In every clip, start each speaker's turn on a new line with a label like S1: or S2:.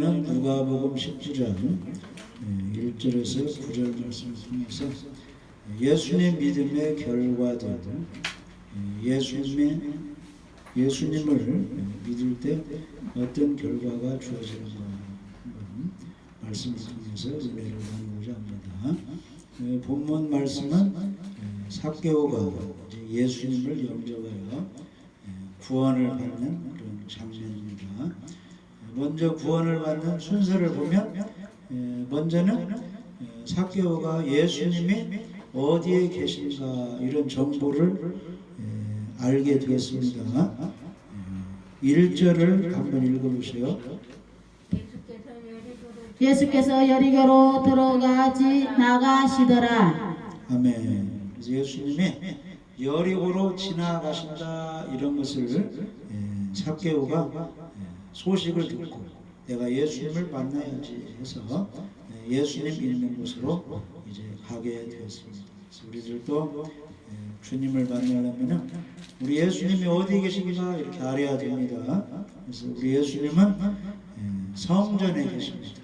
S1: 이번에는 누가복음 19장 1절에서 9절 말씀을 통해서 예수님 믿음의 결과들, 예수님을 믿을 때 어떤 결과가 주어지는가 말씀을 통해서 은혜를 나누고자 합니다. 본문 말씀은 삭개오가 예수님을 영접하여 구원을 받는 그런 장면입니다. 먼저 구원을 받는 순서를 보면 먼저는 삭개오가 예수님이 어디에 계신가 이런 정보를 알게 되었습니다. 1절을 한번 읽어보세요.
S2: 예수께서 여리고로 들어가지 나가시더라.
S1: 아멘. 그래서 예수님이 여리고로 지나가신다 이런 것을 삭개오가 소식을 듣고 내가 예수님을 만나야지 해서 예수님 있는 곳으로 이제 가게 되었습니다. 그래서 우리들도 주님을 만나려면 우리 예수님이 어디 계신가 이렇게 알아야 됩니다. 그래서 우리 예수님은 성전에 계십니다.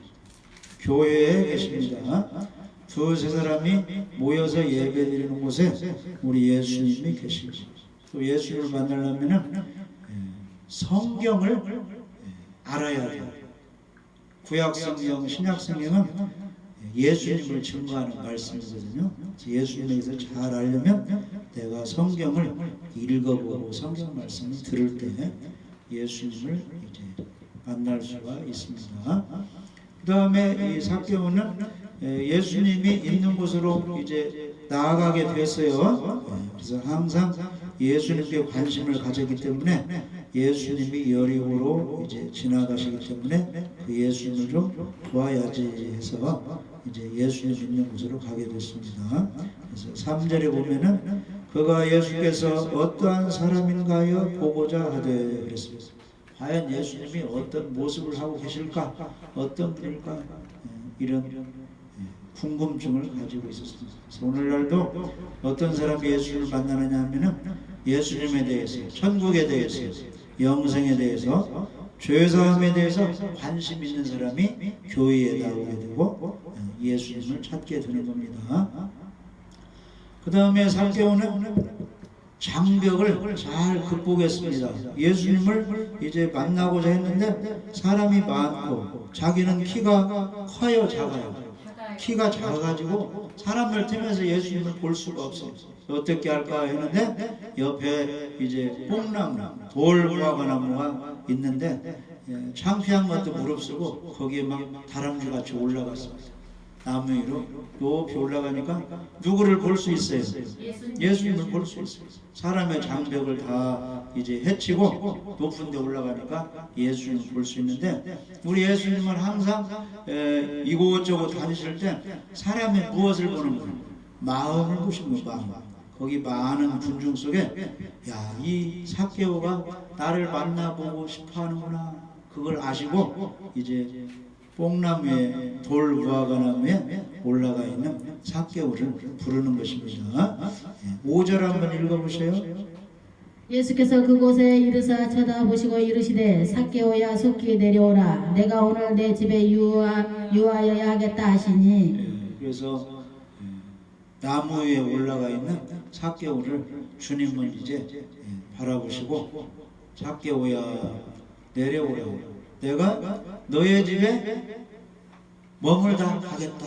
S1: 교회에 계십니다. 두세 사람이 모여서 예배드리는 곳에 우리 예수님이 계시고 또 예수님을 만나려면 성경을 알아야 돼요. 구약성경, 신약성경은 예수님을 증거하는 말씀이거든요. 예수님에서 잘 알려면 내가 성경을 읽어보고 성경 말씀을 들을 때 예수님을 이제 만날 수가 있습니다. 그 다음에 이 삭개오는 예수님이 있는 곳으로 이제 나아가게 됐어요. 그래서 항상 예수님께 관심을 가졌기 때문에 예수님이 여리고로 이제 지나가시기 때문에 그 예수님을 좀 보아야지 해서 이제 예수님 있는 곳으로 가게 됐습니다. 그래서 3절에 보면은 그가 예수께서 어떠한 사람인가요 보고자 하되 그랬습니다. 과연 예수님이 어떤 모습을 하고 계실까, 어떤 분일까 이런 궁금증을 가지고 있었습니다. 그래서 오늘날도 어떤 사람이 예수를 만나느냐 하면은 예수님에 대해서, 천국에 대해서, 영생에 대해서, 죄사함에 대해서 관심 있는 사람이 교회에 나오게 되고 예수님을 찾게 되는 겁니다. 그 다음에 삭개오는 장벽을 잘 극복했습니다. 예수님을 이제 만나고자 했는데 사람이 많고 자기는 키가 커요, 작아요? 키가 작아가지고 사람을 틈에서 예수님을 볼 수가 없어요. 어떻게 할까 했는데 옆에 이제 뽕나무, 돌무화과나무가 있는데 창피한 것도 무릅쓰고 거기에 막 다람쥐같이 올라갔습니다. 나무 위로 높이 올라가니까 누구를 볼 수 있어요? 예수님을 볼 수 있어요. 사람의 장벽을 다 이제 해치고 높은 데 올라가니까 예수님을 볼 수 있는데 우리 예수님은 항상 이곳저곳 다니실 때 사람의 무엇을 보는 거예요? 마음을 보시는 거예요. 마음. 거기 많은 군중 속에 야, 이 삭개오가 나를 만나보고 싶어 하는구나. 그걸 아시고 이제 뽕나무에 돌무화과나무에 올라가 있는 삭개오를 부르는 것입니다. 5절 한번 읽어보세요.
S2: 예수께서 그곳에 이르사 쳐다보시고 이르시되 삭개오야 속히 내려오라. 내가 오늘 내 집에 유하여야 하겠다 하시니.
S1: 그래서 나무 위에 올라가 있는 삭개오를 주님은 이제 바라보시고 삭개오야 내려오라. 내가 너의 집에 머물다 가겠다.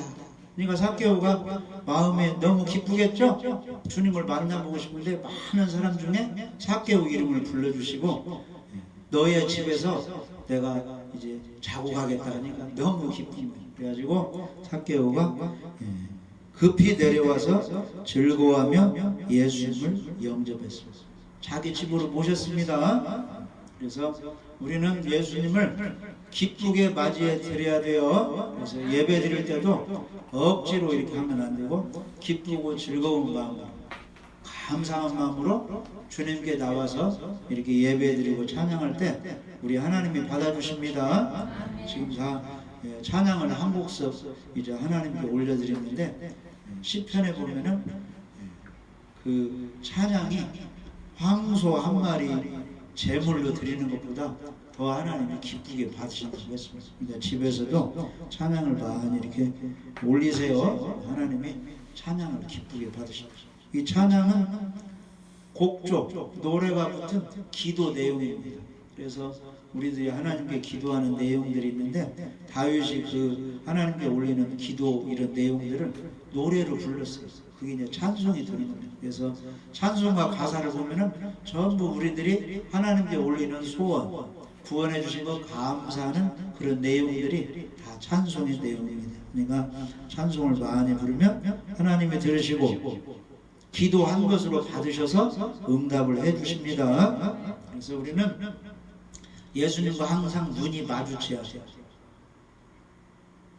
S1: 그러니까 삭개오가 마음에 너무 기쁘겠죠? 주님을 만나보고 싶은데 많은 사람 중에 삭개오 이름을 불러주시고 너의 집에서 내가 이제 자고 가겠다 하니까 너무 기쁜 거예요. 그래가지고 삭개오가 급히 내려와서 즐거워하며 예수님을 영접했습니다. 자기 집으로 모셨습니다. 그래서 우리는 예수님을 기쁘게 맞이해 드려야 돼요. 그래서 예배 드릴 때도 억지로 이렇게 하면 안 되고 기쁘고 즐거운 마음으로 감사한 마음으로 주님께 나와서 이렇게 예배 드리고 찬양할 때 우리 하나님이 받아주십니다. 지금 다 찬양을 한 곡씩 이제 하나님께 올려드렸는데 시편에 보면은 그 찬양이 황소 한 마리 제물로 드리는 것보다 더 하나님이 기쁘게 받으신다고 했습니다. 그러니까 집에서도 찬양을 많이 이렇게 올리세요. 하나님이 찬양을 기쁘게 받으신다. 이 찬양은 곡조, 노래가 붙은 기도 내용입니다. 그래서 우리들이 하나님께 기도하는 내용들이 있는데 다윗이 그 하나님께 올리는 기도 이런 내용들을 노래로 불렀어요. 그게 이제 찬송이 되는 겁니다. 그래서 찬송과 가사를 보면은 전부 우리들이 하나님께 올리는 소원, 구원해 주신 것 감사하는 그런 내용들이 다 찬송의 내용입니다. 그러니까 찬송을 많이 부르면 하나님이 들으시고 기도한 것으로 받으셔서 응답을 해 주십니다. 그래서 우리는 예수님과 항상 눈이 마주쳐야 돼요.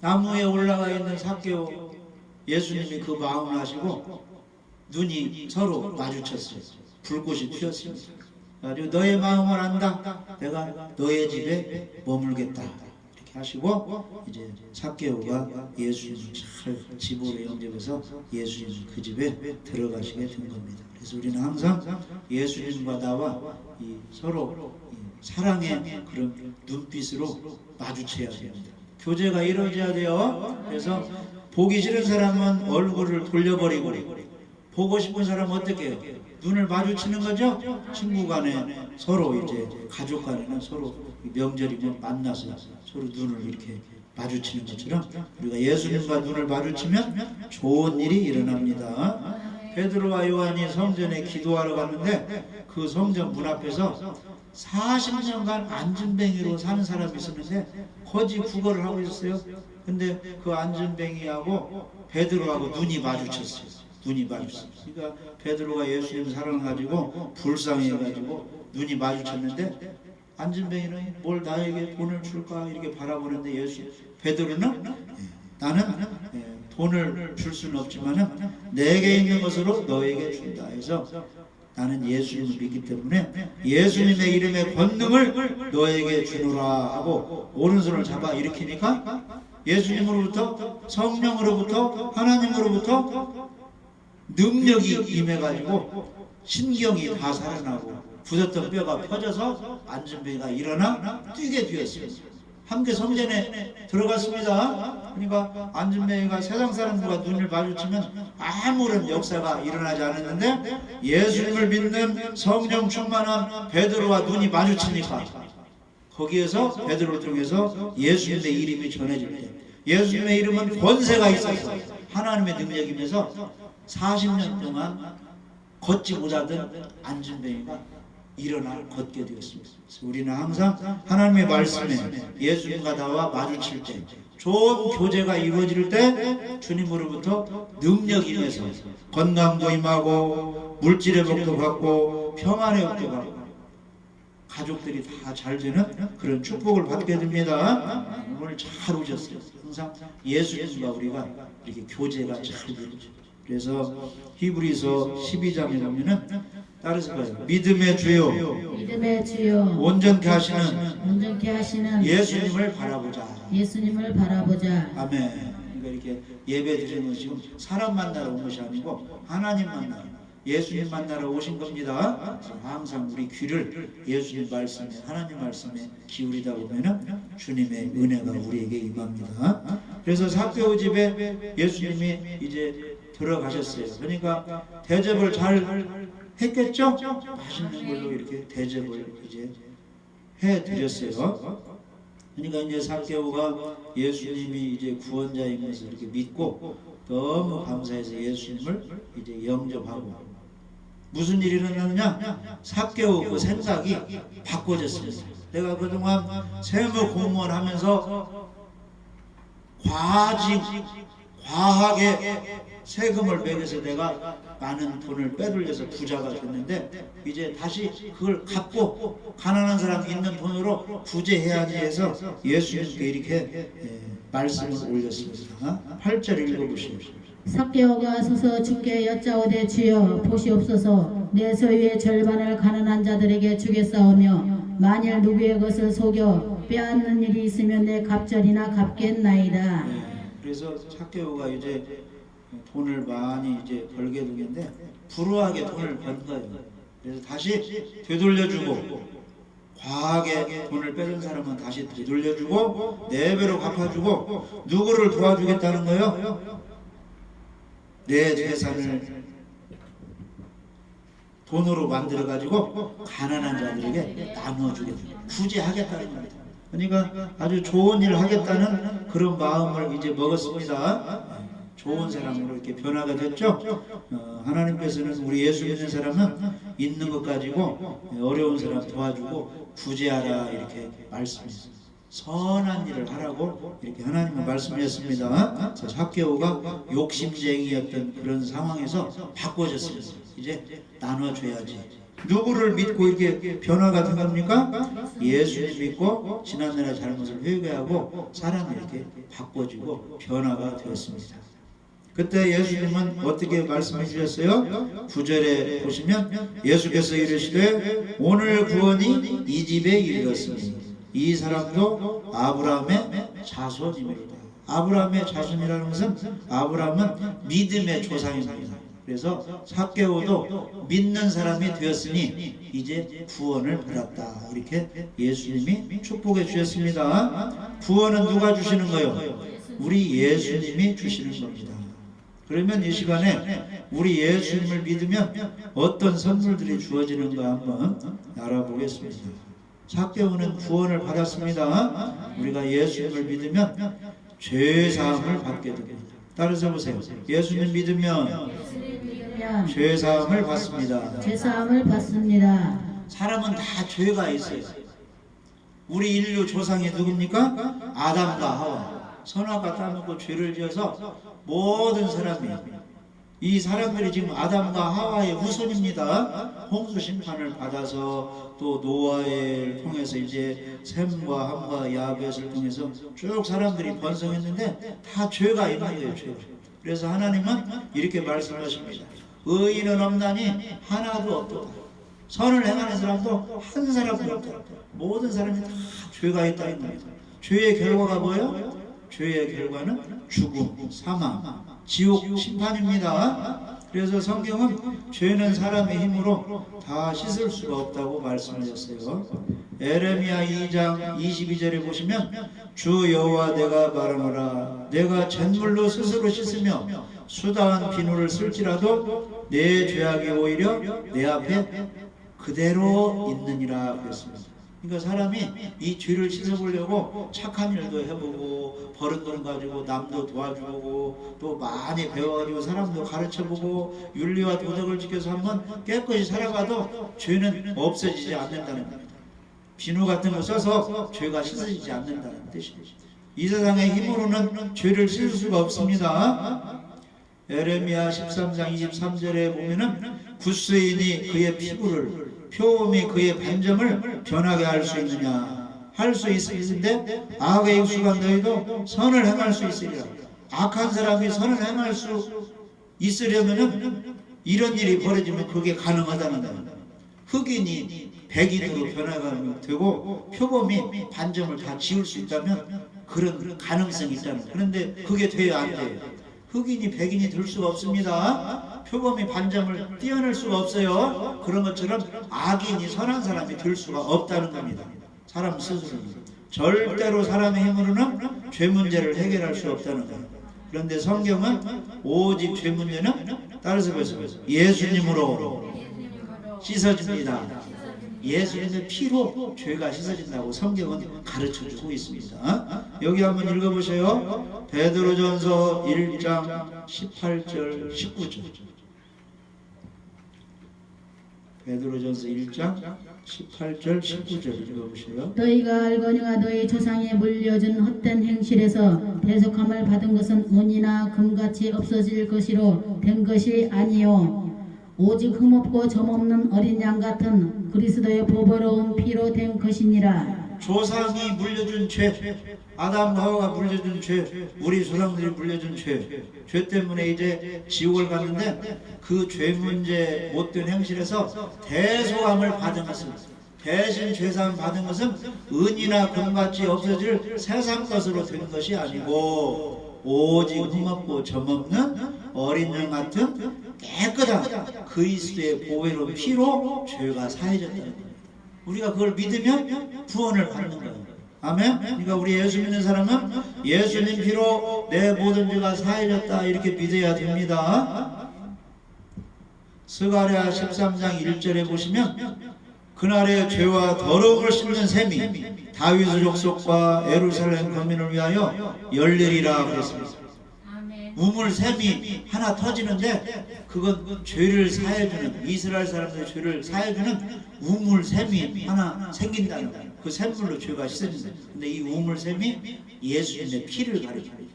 S1: 나무에 올라가 있는 삭개오, 예수님이 그 마음을 하시고 눈이 서로 마주쳤어요. 불꽃이 튀었습니다. 그리고 너의 마음을 안다. 내가 너의 집에 머물겠다. 이렇게 하시고 이제 삭개오가 예수님을 잘 집으로 영접해서 예수님 그 집에 들어가시게 된 겁니다. 그래서 우리는 항상 예수님과 나와 이 서로 사랑의 그런 눈빛으로 마주쳐야 됩니다. 교제가 이루어져야 돼요. 그래서 보기 싫은 사람은 얼굴을 돌려버리고 보고 싶은 사람은 어떻게 해요? 눈을 마주치는 거죠. 친구 간에 서로 이제 가족 간에는 서로 명절이면 만나서 서로 눈을 이렇게 마주치는 것처럼 우리가 예수님과 눈을 마주치면 좋은 일이 일어납니다. 베드로와 요한이 성전에 기도하러 갔는데 그 성전 문 앞에서 40년간 안진뱅이로 사는 사람이 있었는데 거지 구걸을 하고 있었어요. 근데 그 안진뱅이하고 베드로하고 눈이 마주쳤어요. 눈이 마주쳤어요. 그러니까 베드로가 예수님 사랑을 가지고 불쌍해가지고 눈이 마주쳤는데 안진뱅이는 뭘 나에게 돈을 줄까 이렇게 바라보는데 베드로는 나는 돈을 줄 수는 없지만은 내게 있는 것으로 너에게 준다 해서 나는 예수님을 믿기 때문에 예수님의 이름의 권능을 너에게 주노라 하고 오른손을 잡아 일으키니까 예수님으로부터 성령으로부터 하나님으로부터 능력이 임해가지고 신경이 다 살아나고 굳었던 뼈가 펴져서 안진뱅이가 일어나 뛰게 되었습니다. 함께 성전에 들어갔습니다. 그러니까 안진뱅이가 세상 사람들과 눈을 마주치면 아무런 역사가 일어나지 않았는데 예수님을 믿는 성령 충만한 베드로와 눈이 마주치니까 거기에서 베드로를 통해서 예수님의 이름이 전해질 때 예수님의 이름은 권세가 있어서 하나님의 능력이면서 40년 동안 걷지 못하던 안진뱅이가 일어나 걷게 되었습니다. 그래서 우리는 항상 하나님의 말씀에 예수님과 나와 마주칠 때 좋은 교제가 이루어질 때 주님으로부터 능력이 임해서 건강도 임하고 물질의 복도 받고 평안의 복도 받고 가족들이 다 잘 되는 그런 축복을 받게 됩니다. 오늘 잘 오셨어요. 항상 예수님과 우리가 이렇게 교제가 잘 이루어져요. 그래서 히브리서 12장에 보면은 따라서 봐요. 믿음의 주요 온전케 하시는 예수님을 바라보자. 아멘. 그러니까 이렇게 예배 드리는 것이 지금 사람 만나러 온 것이 아니고 하나님 만나러 예수님 만나러 오신 겁니다. 항상 우리 귀를 예수님 말씀에 하나님 말씀에 기울이다 보면은 주님의 은혜가 우리에게 임합니다. 그래서 삭개오 집에 예수님이 이제 들어가셨어요. 그러니까 대접을 잘 했겠죠? 맛있는 걸로 이렇게 대접을 이제 해드렸어요. 그러니까 이제 삭개오가 예수님이 이제 구원자인 것을 이렇게 믿고 너무 감사해서 예수님을 이제 영접하고 무슨 일이 일어났느냐? 삭개오 그 생각이 바꿔졌습니다. 내가 그동안 세무 공무원 하면서 과하게 세금을 매겨서 내가 많은 돈을 빼돌려서 부자가 됐는데 이제 다시 그걸 갚고 가난한 사람 있는 돈으로 구제해야지 해서 예수님께 이렇게 말씀을 올렸습니다. 8절 읽어보십시오.
S2: 삭개오가 서서 주께 여짜오되 주여 보시옵소서 내 소유의 절반을 가난한 자들에게 주겠사오며 만일 누구의 것을 속여 빼앗는 일이 있으면 내 갑절이나 갚겠나이다.
S1: 그래서 삭개오가 이제 돈을 많이 이제 벌게 되는데 불우하게 돈을 번 거예요. 그래서 다시 되돌려주고 과하게 돈을 뺏은 사람은 다시 되돌려주고 4배로 갚아주고 누구를 도와주겠다는 거예요? 내 재산을 돈으로 만들어가지고 가난한 자들에게 나누어주겠다. 구제하겠다는 겁니다. 그러니까 아주 좋은 일을 하겠다는 그런 마음을 이제 먹었습니다. 좋은 사람으로 이렇게 변화가 됐죠. 하나님께서는 우리 예수 믿는 사람은 있는 것 가지고 어려운 사람 도와주고 구제하라 이렇게 말씀했어요. 선한 일을 하라고 이렇게 하나님은 말씀하셨습니다. 삭개오가 욕심쟁이였던 그런 상황에서 바꿔졌습니다. 이제 나눠줘야지. 누구를 믿고 이렇게 변화가 된 겁니까? 예수님 믿고 지난날의 잘못을 회개하고 사람이 이렇게 바꿔지고 변화가 되었습니다. 그때 예수님은 어떻게 말씀해 주셨어요? 9절에 보시면 예수께서 이르시되 오늘 구원이 이 집에 이르렀으니 이 사람도 아브라함의 자손입니다. 아브라함의 자손이라는 것은 아브라함은 믿음의 조상입니다. 그래서 삭개오도 믿는 사람이 되었으니 이제 구원을 받았다. 이렇게 예수님이 축복해 주셨습니다. 구원은 누가 주시는 거예요? 우리 예수님이 주시는 겁니다. 그러면 이 시간에 우리 예수님을 믿으면 어떤 선물들이 주어지는가 한번 알아보겠습니다. 삭개오는 구원을 받았습니다. 우리가 예수님을 믿으면 죄사함을 받게 됩니다. 따라서 보세요. 예수님 믿으면 죄사함을 받습니다.
S2: 죄사함을 받습니다.
S1: 사람은 다 죄가 있어요. 우리 인류 조상이 누굽니까? 아담과 하와. 선악과 따먹고 죄를 지어서 모든 사람이 이 사람들이 지금 아담과 하와의 후손입니다. 홍수 심판을 받아서 또 노아를 통해서 이제 셈과 함과 야벳을 통해서 쭉 사람들이 번성했는데 다 죄가 있는 거예요. 죄. 그래서 하나님은 이렇게 말씀하십니다. 의인은 없나니 하나도 없도다. 선을 행하는 사람도 한 사람도 없다. 모든 사람이 다 죄가 있다는 겁니다. 죄의 결과가 뭐예요? 죄의 결과는 죽음, 사망, 지옥, 심판입니다. 그래서 성경은 죄는 사람의 힘으로 다 씻을 수가 없다고 말씀하셨어요. 에레미야 2장 22절에 보시면 주 여호와 내가 말하노라 내가 잿물로 스스로 씻으며 수다한 비누를 쓸지라도 내 죄악이 오히려 내 앞에 그대로 있느니라 그랬습니다. 그러니까 사람이 이 죄를 씻어보려고 착한 일도 해보고 버른 돈 가지고 남도 도와주고 또 많이 배워가지고 사람도 가르쳐보고 윤리와 도덕을 지켜서 한번 깨끗이 살아가도 죄는 없어지지 않는다는 겁니다. 비누 같은 거 써서 죄가 씻어지지 않는다는 뜻이죠. 이 세상의 힘으로는 죄를 씻을 수가 없습니다. 에레미야 13장 23절에 보면은 굿스인이 그의 피부를 표음이 그의 반점을 변하게 할 수 있느냐 할 수 있으신데 악에 익숙한 너희도 선을 행할 수 있으리라. 악한 사람이 선을 행할 수 있으려면은 이런 일이 벌어지면 그게 가능하다는 거예요. 흑인이 백인으로 변화가 되고 표범이 반점을 다 지울 수 있다면 그런 가능성이 있다는 거예요. 그런데 그게 돼야 안 돼요. 흑인이 백인이 될 수가 없습니다. 표범이 반점을 떼어낼 수가 없어요. 그런 것처럼 악인이 선한 사람이 될 수가 없다는 겁니다. 사람 스스로는 절대로 사람의 힘으로는 죄 문제를 해결할 수 없다는 거예요. 그런데 성경은 오직 죄 문제는 따라서 보세요. 예수님으로 씻어집니다. 예수님의 피로 죄가 씻어진다고 성경은 가르쳐주고 있습니다. 여기 한번 읽어보세요. 베드로전서 1장 18절 19절. 베드로전서 1장 18절 19절 읽어보세요.
S2: 너희가 알거니와 너희 조상이 물려준 헛된 행실에서 대속함을 받은 것은 은이나 금같이 없어질 것이로 된 것이 아니요 오직 흠없고 점없는 어린 양 같은 그리스도의 보배로운 피로 된 것이니라.
S1: 조상이 물려준 죄, 아담과 하와가 물려준 죄, 우리 조상들이 물려준 죄 때문에 이제 지옥을 갔는데 그 죄 문제 못된 행실에서 대속함을 받은 것은 대신 죄사함 받은 것은 은이나 금같이 없어질 세상 것으로 된 것이 아니고 오직 흠없고 점없는 어린 양 같은 깨끗한 그리스도의 보배로운 피로 죄가 사해졌다는 겁니다. 우리가 그걸 믿으면 구원을 받는 거예요. 아멘. 그러니까 우리 예수 믿는 사람은 예수님 피로 내 모든 죄가 사해졌다 이렇게 믿어야 됩니다. 스가랴 13장 1절에 보시면 그날의 죄와 더러움을 씻는 셈이 다윗의 족속과 예루살렘 거민을 위하여 열리리라 그랬습니다. 우물샘이 하나 터지는데 그건 죄를 사해주는, 이스라엘 사람들의 죄를 사해주는 우물샘이 하나 생긴다는 거예요. 그 샘물로 죄가 씻어진다. 근데 이 우물샘이 예수님의 피를 가리킵니다.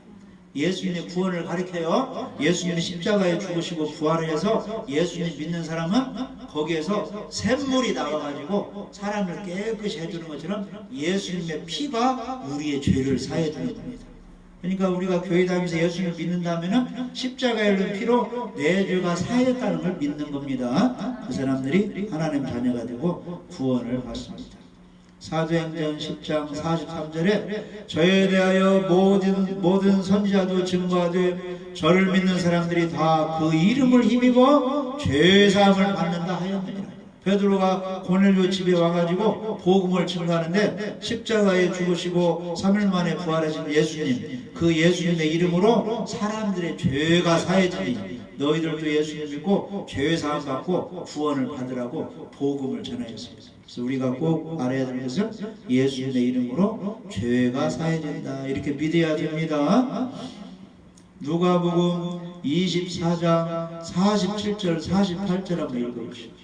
S1: 예수님의 구원을 가리켜요. 예수님이 십자가에 죽으시고 부활해서 예수님 믿는 사람은 거기에서 샘물이 나와가지고 사람을 깨끗이 해주는 것처럼 예수님의 피가 우리의 죄를 사해주는 겁니다. 그러니까 우리가 교회 다니면서 예수님을 믿는다면 십자가에 흘린 피로 내 죄가 사해졌다는 걸 믿는 겁니다. 그 사람들이 하나님 자녀가 되고 구원을 받습니다. 사도행전 10장 43절에 저에 대하여 모든 선지자도 증거하되 저를 믿는 사람들이 다 그 이름을 힘입어 죄사함을 받는다 하였느니라. 베드로가 고넬료 집에 와가지고 복음을 증거하는데 십자가에 죽으시고 3일 만에 부활하신 예수님, 그 예수님의 이름으로 사람들의 죄가 사해지니 너희들도 예수님 믿고 죄 사함 받고 구원을 받으라고 복음을 전하였습니다. 그래서 우리가 꼭 알아야 되는 것은 예수님의 이름으로 죄가 사해진다 이렇게 믿어야 됩니다. 누가복음 24장 47절 48절 한번 읽어보시죠.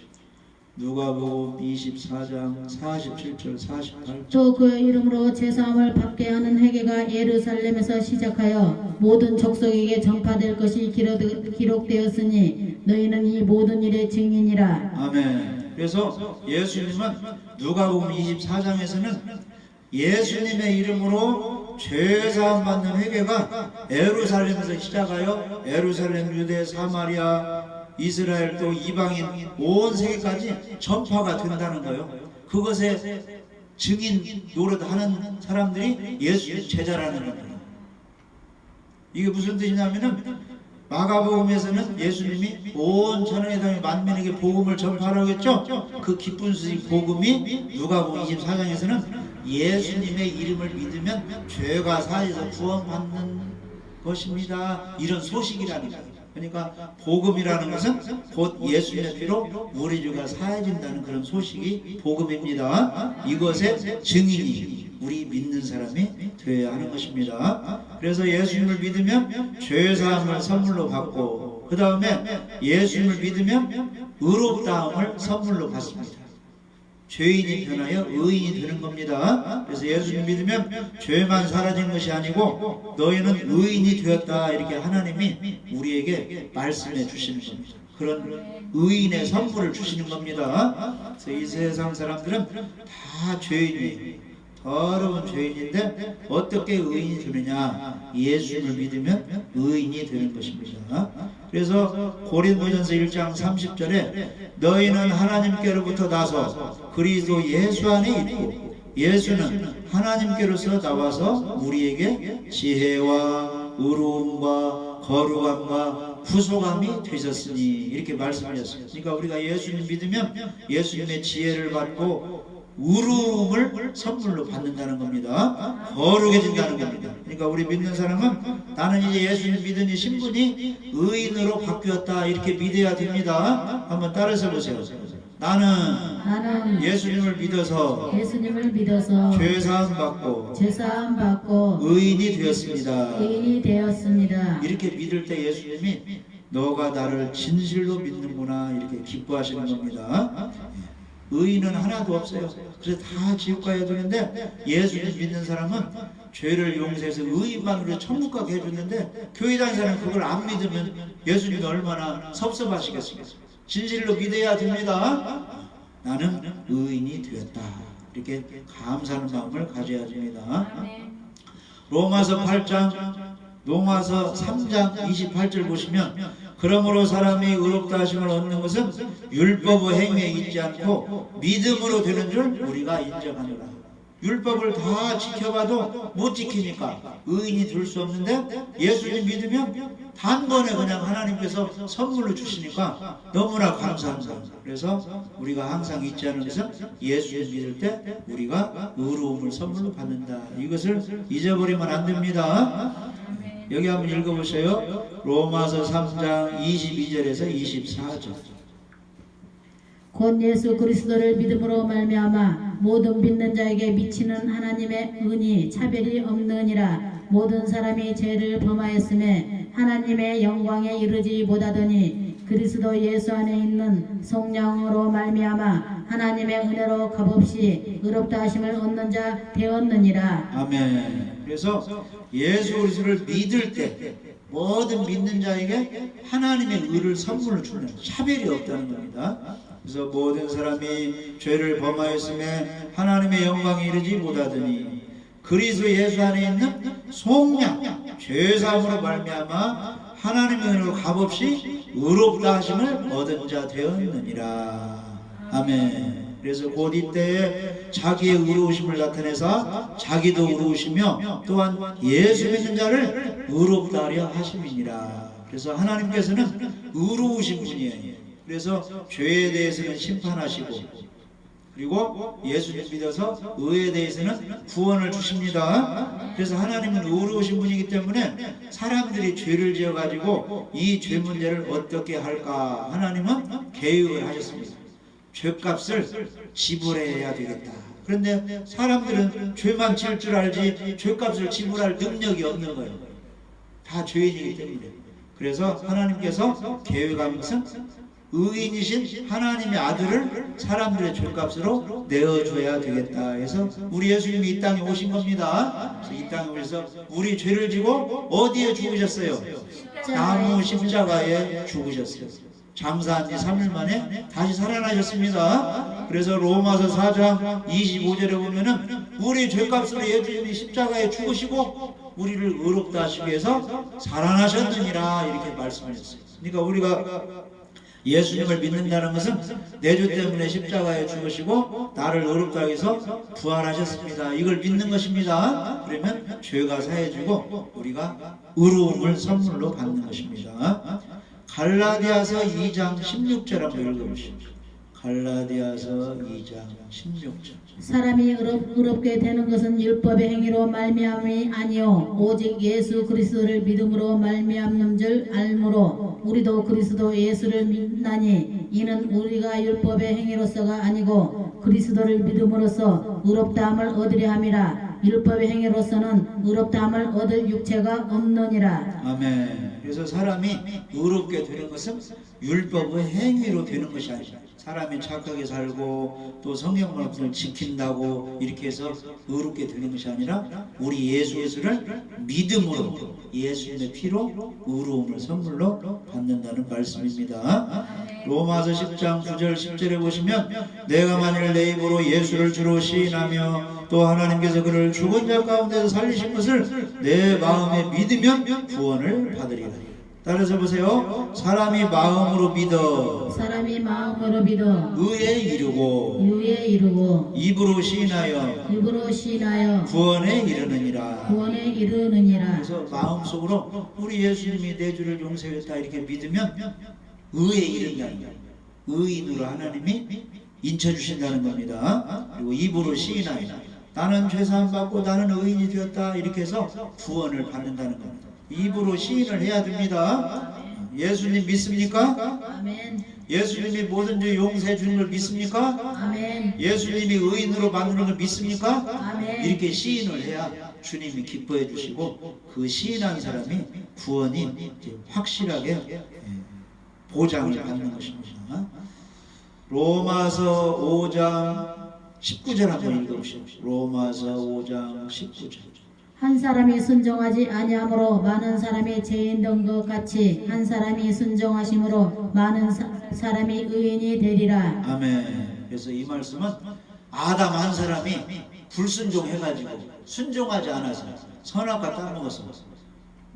S1: 누가복음 24장 47절 48절.
S2: 또 그 이름으로 제사함을 받게 하는 회개가 예루살렘에서 시작하여 모든 족속에게 전파될 것이 기록되었으니 너희는 이 모든 일의 증인이라.
S1: 아멘. 그래서 예수님은 누가복음 24장에서는 예수님의 이름으로 죄사함 받는 회개가 예루살렘에서 시작하여 예루살렘, 유대, 사마리아, 이스라엘 또 이방인 온 세계까지 전파가 된다는 거예요. 그것에 증인 노릇하는 사람들이 예수의 제자라는 겁니다. 이게 무슨 뜻이냐면은 마가복음에서는 예수님이 온 천하의 땅의 만민에게 복음을 전파하라고 했죠. 그 기쁜 소식 복음이 누가복음 24장에서는 예수님의 이름을 믿으면 죄가 사해서 구원받는 것입니다. 이런 소식이라는 거예요. 그러니까 복음이라는 것은 곧 예수님의 피로 우리 죄가 사해진다는 그런 소식이 복음입니다. 이것의 증인이 우리 믿는 사람이 되어야 하는 것입니다. 그래서 예수님을 믿으면 죄사함을 선물로 받고 그 다음에 예수님을 믿으면 의롭다함을 선물로 받습니다. 죄인이 변하여 의인이 되는 겁니다. 그래서 예수님 믿으면 죄만 사라진 것이 아니고 너희는 의인이 되었다 이렇게 하나님이 우리에게 말씀해 주시는 겁니다. 그런 의인의 선물을 주시는 겁니다. 그래서 이 세상 사람들은 다 죄인이에요. 더러운 죄인인데 어떻게 의인이 되느냐? 예수님을 믿으면 의인이 되는 것입니다. 그래서 고린도전서 1장 30절에 너희는 하나님께로부터 나서 그리스도 예수 안에 있고 예수는 하나님께로서 나와서 우리에게 지혜와 의로움과 거룩함과 구속함이 되셨으니 이렇게 말씀하셨습니다. 그러니까 우리가 예수님 믿으면 예수님의 지혜를 받고 의로움을 선물로 받는다는 겁니다. 거룩해진다는 겁니다. 그러니까 우리 믿는 사람은 나는 이제 예수님 믿으니 신분이 의인으로 바뀌었다 이렇게 믿어야 됩니다. 한번 따라서 보세요. 나는 예수님을 믿어서 죄사함 받고 의인이 되었습니다. 이렇게 믿을 때 예수님이 너가 나를 진실로 믿는구나 이렇게 기뻐하시는 겁니다. 의인은 하나도 없어요. 그래서 다 지옥 가야 되는데 예수님 믿는 사람은 죄를 용서해서 의인만으로 천국 가게 해줬는데 교회 다니는 사람은 그걸 안 믿으면 예수님이 얼마나 섭섭하시겠습니까? 진실로 믿어야 됩니다. 나는 의인이 되었다. 이렇게 감사하는 마음을 가져야 됩니다. 로마서 3장 28절 보시면 그러므로 사람이 의롭다 하심을 얻는 것은 율법의 행위에 있지 않고 믿음으로 되는 줄 우리가 인정하노라. 율법을 다 지켜봐도 못 지키니까 의인이 될 수 없는데 예수님 믿으면 단번에 그냥 하나님께서 선물로 주시니까 너무나 감사합니다. 그래서 우리가 항상 잊지 않는 것은 예수님 믿을 때 우리가 의로움을 선물로 받는다. 이것을 잊어버리면 안 됩니다. 여기 한번 읽어보세요. 로마서 3장 22절에서 24절.
S2: 곧 예수 그리스도를 믿음으로 말미암아 모든 믿는 자에게 미치는 하나님의 은이 차별이 없느니라. 모든 사람이 죄를 범하였음에 하나님의 영광에 이르지 못하더니 그리스도 예수 안에 있는 성령으로 말미암아 하나님의 은혜로 값없이 의롭다 하심을 얻는 자 되었느니라.
S1: 아멘. 그래서 예수 그리스도를 믿을 때 모든 믿는 자에게 하나님의 의를 선물로 주는 차별이 없다는 겁니다. 그래서 모든 사람이 죄를 범하였음에 하나님의 영광에 이르지 못하더니 그리스도 예수 안에 있는 속량 죄사함으로 말미암아 하나님의 은혜로 값없이 의롭다 하심을 얻은 자 되었느니라. 아멘. 그래서 곧 이때에 자기의 의로우심을 나타내사 자기도 의로우시며 또한 예수 믿는 자를 의롭다 하려 하심이니라. 그래서 하나님께서는 의로우신 분이에요. 그래서 죄에 대해서는 심판하시고 그리고 예수님 믿어서 의에 대해서는 구원을 주십니다. 그래서 하나님은 의로우신 분이기 때문에 사람들이 죄를 지어가지고 이 죄 문제를 어떻게 할까 하나님은 계획을 하셨습니다. 죄값을 지불해야 되겠다. 그런데 사람들은 죄만 지을 줄 알지 죄값을 지불할 능력이 없는 거예요. 다 죄인이기 때문에. 그래서 하나님께서 계획한 것은 의인이신 하나님의 아들을 사람들의 죄값으로 내어줘야 되겠다 해서 우리 예수님이 이 땅에 오신 겁니다. 그래서 이 땅에 오셔서 우리 죄를 지고 어디에 죽으셨어요? 나무 십자가에 죽으셨어요. 장사한 지 3일 만에 다시 살아나셨습니다. 그래서 로마서 4장 25절에 보면은 우리 죄값으로 예수님이 십자가에 죽으시고 우리를 의롭다 하시기 위해서 살아나셨느니라 이렇게 말씀하셨어요. 그러니까 우리가 예수님을 믿는다는 것은 내 죄 때문에 십자가에 죽으시고 나를 의롭다 하기 위해서 부활하셨습니다. 이걸 믿는 것입니다. 그러면 죄가 사해지고 우리가 의로움을 선물로 받는 것입니다. 갈라디아서 2장 16절 한번 읽어보십시오. 갈라디아서 2장 16절.
S2: 사람이 의롭게 되는 것은 율법의 행위로 말미암이 아니요 오직 예수 그리스도를 믿음으로 말미암는 줄 알므로 우리도 그리스도 예수를 믿나니 이는 우리가 율법의 행위로서가 아니고 그리스도를 믿음으로써 의롭다함을 얻으려 함이라. 율법의 행위로서는 의롭다함을 얻을 육체가 없느니라.
S1: 아멘. 그래서 사람이 의롭게 되는 것은 율법의 행위로 되는 것이 아니라 사람이 착하게 살고 또 성경 말씀을 지킨다고 이렇게 해서 의롭게 되는 것이 아니라 우리 예수를 믿음으로 예수님의 피로 의로움을 선물로 받는다는 말씀입니다. 로마서 10장 9절 10절에 보시면 내가 만일 내 입으로 예수를 주로 시인하며 또 하나님께서 그를 죽은 자 가운데서 살리신 것을 내 마음에 믿으면 구원을 받으리라. 따라서 보세요. 사람이 마음으로 믿어 의에 이르고 입으로 시인하여 구원에 이르느니라. 그래서 마음속으로 우리 예수님이 내 죄를 용서했다 이렇게 믿으면 의에 이른다는 거예요. 의인으로 하나님이 인쳐주신다는 겁니다. 그리고 입으로 시인하여 나는 죄사함 받고 나는 의인이 되었다 이렇게 해서 구원을 받는다는 겁니다. 입으로 시인을 해야 됩니다. 예수님 믿습니까?
S2: 아멘.
S1: 예수님이 모든 죄 용서해 주는 걸 믿습니까?
S2: 아멘.
S1: 예수님이 의인으로 만드는 걸 믿습니까?
S2: 아멘.
S1: 이렇게 시인을 해야 주님이 기뻐해 주시고 그 시인한 사람이 구원이 확실하게 보장을 받는 것입니다. 로마서 5장 19절 한번 읽어보십시오. 로마서 5장 19절.
S2: 한 사람이 순종하지 아니함으로 많은 사람이 죄인 된 것 같이 한 사람이 순종하심으로 많은 사람이 의인이 되리라.
S1: 아멘. 그래서 이 말씀은 아담 한 사람이 불순종해가지고 순종하지 않아서 선악과 따먹어서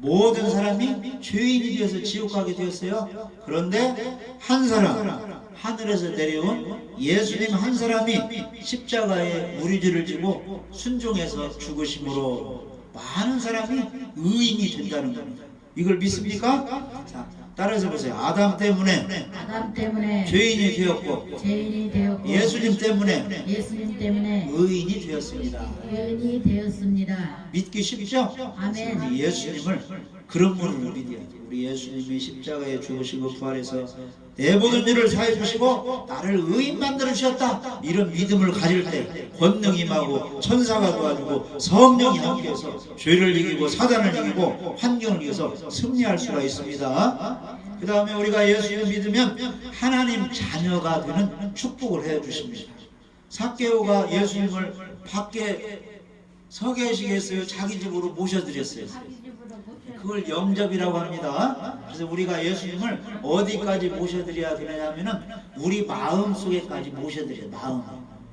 S1: 모든 사람이 죄인이 되어서 지옥 가게 되었어요. 그런데 한 사람, 하늘에서 내려온 예수님 한 사람이 십자가에 우리 죄를 지고 순종해서 죽으심으로 많은 사람이 의인이 된다는 겁니다. 이걸 믿습니까? 자, 따라서 보세요. 아담 때문에 죄인이 되었고 예수님 때문에 의인이 되었습니다. 믿기 쉽죠?
S2: 아멘.
S1: 우리 예수님을 그런 분으로 믿어야 돼요. 우리 예수님이 십자가에 죽으시고 부활해서 내 모든 죄를 사해 주시고 나를 의인 만들어 주셨다. 이런 믿음을 가질 때 권능이 임하고 천사가 도와주고 성령이 함께해서 죄를 이기고 사단을 이기고 환경을 이겨서 승리할 수가 있습니다. 그 다음에 우리가 예수님을 믿으면 하나님 자녀가 되는 축복을 해 주십니다. 삭개오가 예수님을 밖에 서 계시게 했어요. 자기 집으로 모셔드렸어요. 그걸 영접이라고 합니다. 그래서 우리가 예수님을 어디까지 모셔드려야 되냐면은 우리 마음 속에까지 모셔드려요. 마음.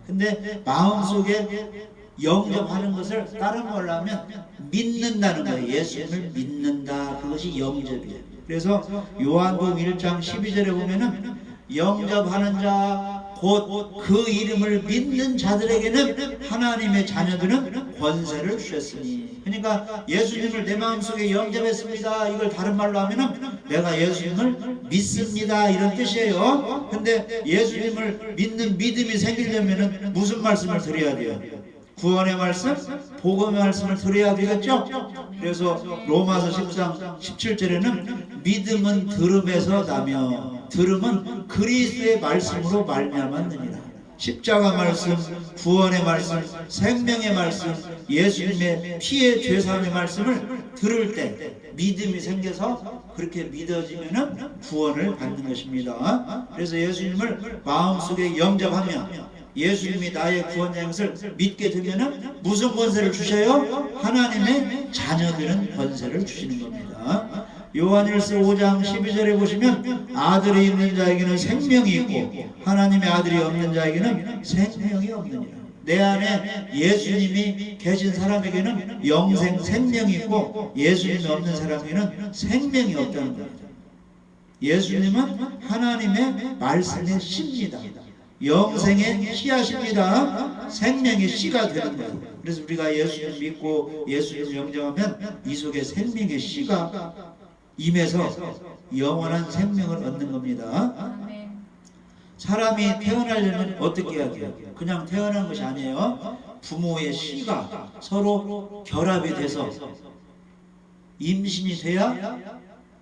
S1: 근데 마음 속에 영접하는 것을 다른 말로 하면 믿는다는 거예요. 예수님을 믿는다. 그것이 영접이에요. 그래서 요한복음 1장 12절에 보면은 영접하는 자 곧 그 이름을 믿는 자들에게는 하나님의 자녀들은 권세를 주셨으니. 그러니까 예수님을 내 마음속에 영접했습니다. 이걸 다른 말로 하면은 내가 예수님을 믿습니다. 이런 뜻이에요. 근데 예수님을 믿는 믿음이 생기려면은 무슨 말씀을 드려야 돼요? 구원의 말씀, 복음의 말씀을 들어야 되겠죠? 그래서 로마서 10장 17절에는 믿음은 들음에서 나며 들음은 그리스도의 말씀으로 말미암았느니라. 십자가 말씀, 구원의 말씀, 생명의 말씀, 예수님의 피의 죄사함의 말씀을 들을 때 믿음이 생겨서 그렇게 믿어지면은 구원을 받는 것입니다. 그래서 예수님을 마음속에 영접하면 예수님이 나의 구원자인 것을 믿게 되면은 무슨 권세를 주셔요? 하나님의 자녀들은 권세를 주시는 겁니다. 요한일서 5장 12절에 보시면 아들이 있는 자에게는 생명이 있고 하나님의 아들이 없는 자에게는 생명이 없느니라. 내 안에 예수님이 계신 사람에게는 영생 생명이 있고 예수님이 없는 사람에게는 생명이 없다는 겁니다. 예수님은 하나님의 말씀의 씨입니다. 영생의 씨앗입니다. 생명의 씨가 되는 거예요. 그래서 우리가 예수님 믿고 예수님 영접하면 이 속에 생명의 씨가 임해서 영원한 생명을 얻는 겁니다. 사람이 태어나려면 어떻게 해야 돼요? 그냥 태어난 것이 아니에요. 부모의 씨가 서로 결합이 돼서 임신이 돼야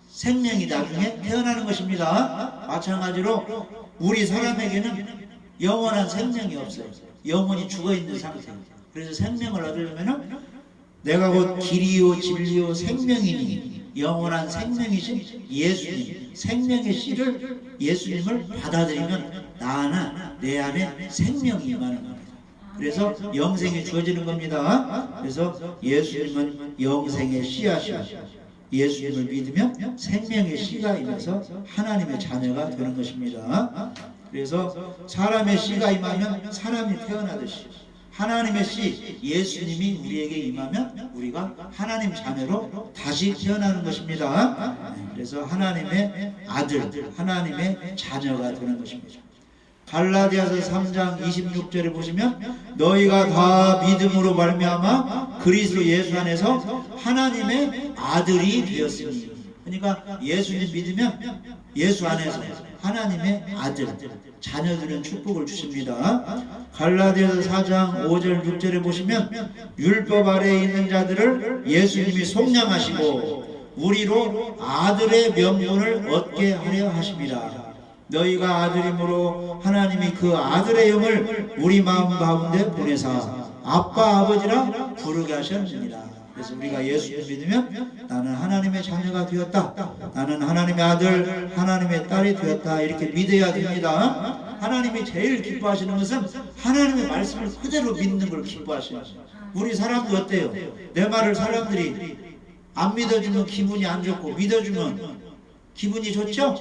S1: 생명이 나중에 태어나는 것입니다. 마찬가지로 우리 사람에게는 영원한 생명이 없어요. 영혼이 죽어있는 상태예요. 그래서 생명을 얻으려면 내가 곧 길이요 진리요 생명이니 영원한 생명이신 예수님, 생명의 씨를 예수님을 받아들이면 나는 내 안에 생명이 임하는 겁니다. 그래서 영생이 주어지는 겁니다. 그래서 예수님은 영생의 씨앗이야. 예수님을 믿으면 생명의 씨가 임해서 하나님의 자녀가 되는 것입니다. 그래서 사람의 씨가 임하면 사람이 태어나듯이 하나님의 씨 예수님이 우리에게 임하면 우리가 하나님 자녀로 다시 태어나는 것입니다. 그래서 하나님의 아들, 하나님의 자녀가 되는 것입니다. 갈라디아서 3장 26절에 보시면 너희가 다 믿음으로 말미암아 그리스도 예수 안에서 하나님의 아들이 되었으니. 그러니까 예수님 믿으면 예수 안에서 하나님의 아들, 자녀들은 축복을 주십니다. 갈라디아서 4장 5절 6절에 보시면 율법 아래에 있는 자들을 예수님이 속량하시고 우리로 아들의 명분을 얻게 하려 하심이라. 너희가 아들이므로 하나님이 그 아들의 영을 우리 마음 가운데 보내사 아빠 아버지라 부르게 하셨느니라. 그래서 우리가 예수를 믿으면 나는 하나님의 자녀가 되었다, 나는 하나님의 아들, 하나님의 딸이 되었다, 이렇게 믿어야 됩니다. 하나님이 제일 기뻐하시는 것은 하나님의 말씀을 그대로 믿는 걸 기뻐하시는 거예요. 우리 사람도 어때요? 내 말을 사람들이 안 믿어주면 기분이 안 좋고 믿어주면 기분이 좋죠?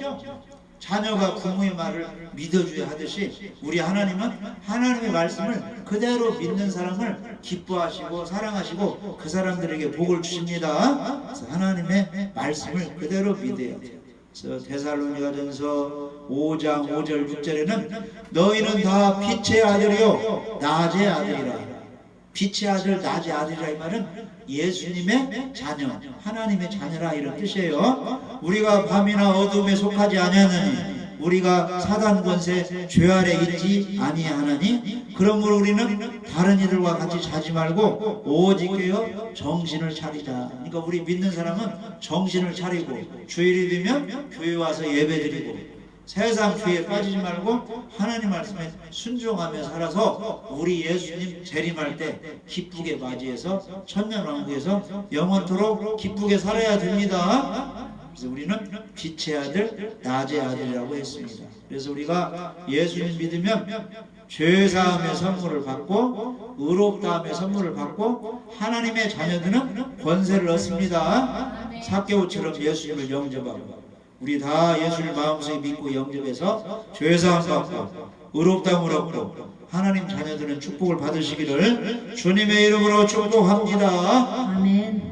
S1: 자녀가 부모의 말을 믿어줘야 하듯이 우리 하나님은 하나님의 말씀을 그대로 믿는 사람을 기뻐하시고 사랑하시고 그 사람들에게 복을 주십니다. 그래서 하나님의 말씀을 그대로 믿어야 돼요. 그래서 데살로니가전서 5장 5절 6절에는 너희는 다 빛의 아들이요 낮의 아들이라. 빛의 아들 낮의 아들이라 이 말은 예수님의 자녀 하나님의 자녀라 이런 뜻이에요. 우리가 밤이나 어둠에 속하지 아니하느니 우리가 사단 권세 죄 아래 있지 아니하나니 그러므로 우리는 다른 이들과 같이 자지 말고 오직 깨어 정신을 차리자. 그러니까 우리 믿는 사람은 정신을 차리고 주일이 되면 교회 와서 예배드리고 세상 죄에 빠지지 말고 하나님 말씀에 순종하며 살아서 우리 예수님 재림할 때 기쁘게 맞이해서 천년왕국에서 영원토록 기쁘게 살아야 됩니다. 그래서 우리는 빛의 아들 낮의 아들이라고 했습니다. 그래서 우리가 예수님 믿으면 죄사함의 선물을 받고 의롭다함의 선물을 받고 하나님의 자녀들은 권세를 얻습니다. 삭개오처럼 예수님을 영접하고 우리 다 예수를 마음속에 믿고 영접해서 죄사함 받고 의롭다함을 얻고 하나님 자녀들은 축복을 받으시기를 주님의 이름으로 축복합니다.
S2: 아멘.